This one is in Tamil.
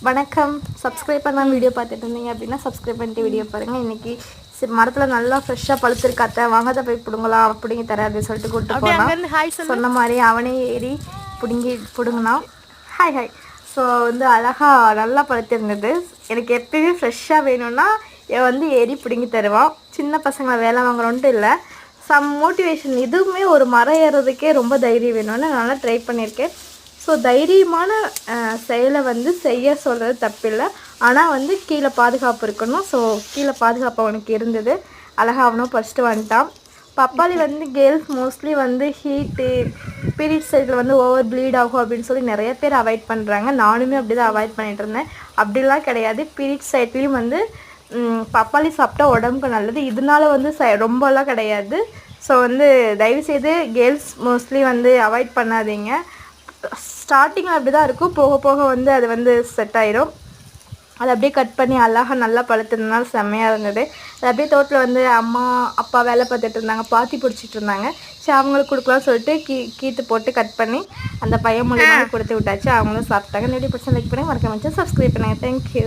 வணக்கம். சப்ஸ்கிரைப் பண்ணாம வீடியோ பார்த்துட்டு இருந்தீங்க அப்படின்னா சப்ஸ்கிரைப் பண்ணிட்டு வீடியோ பாருங்கள். இன்றைக்கி மரத்தில் நல்லா ஃப்ரெஷ்ஷாக பழுத்திருக்காத்த வாங்காத போய் பிடுங்கலாம் பிடுங்கி தரேன் அப்படின்னு சொல்லிட்டு கூப்பிட்டு போனால் சொன்ன மாதிரி அவனே ஏறி பிடுங்கினான். Hi hi. ஸோ வந்து அழகாக நல்லா பழுத்திருந்தது. எனக்கு எப்பயுமே ஃப்ரெஷ்ஷாக வேணும்னா ஏறி பிடுங்கி தருவான். சின்ன பசங்களை வேலை வாங்குறோன்ட்டு இல்லை, சம் மோட்டிவேஷன். இதுவுமே ஒரு மரம் ஏறுறதுக்கே ரொம்ப தைரியம் வேணும்னு நல்லா ட்ரை பண்ணியிருக்கேன். ஸோ தைரியமான செயலை செய்ய சொல்கிறது தப்பில்லை, ஆனால் கீழே பாதுகாப்பு இருக்கணும். ஸோ கீழே பாதுகாப்பு அவனுக்கு இருந்தது. அழகாக அவனும் ஃபஸ்ட்டு வந்துட்டான். பப்பாளி கேர்ள்ஸ் மோஸ்ட்லி ஹீட்டு பீரியட் சைடில் ஓவர் ப்ளீட் ஆகும் அப்படின்னு சொல்லி நிறைய பேர் அவாய்ட் பண்ணுறாங்க. நானுமே அப்படி தான் அவாய்ட் பண்ணிகிட்டு இருந்தேன். அப்படிலாம் கிடையாது. பீரியட் சைட்லேயும் பப்பாளி சாப்பிட்டா உடம்புக்கு நல்லது. இதனால ரொம்பலாம் கிடையாது. ஸோ தயவுசெய்து கேர்ள்ஸ் மோஸ்ட்லி அவாய்ட் பண்ணாதீங்க. ஸ்டார்டிங்கில் அப்படி தான் இருக்கும், போக போக அது செட் ஆயிடும். அதை அப்படியே கட் பண்ணி அழகாக நல்லா பழுத்துறதுனால செம்மையாக இருந்தது. அது அப்படியே தோட்டத்தில் அம்மா அப்பா வேலை பார்த்துட்டு இருந்தாங்க, பாத்தி பிடிச்சிட்டு இருந்தாங்க. சரி அவங்களுக்கு கொடுக்கலாம்னு சொல்லிட்டு கீத்து போட்டு கட் பண்ணி அந்த பையன் மூலியமாக கொடுத்து விட்டாச்சு. அவங்களும் சாப்பிட்டாங்க. வீடியோ பிடிச்சா லைக் பண்ணி மறக்காம சப்ஸ்கிரைப் பண்ணுங்கள். தேங்க்யூ.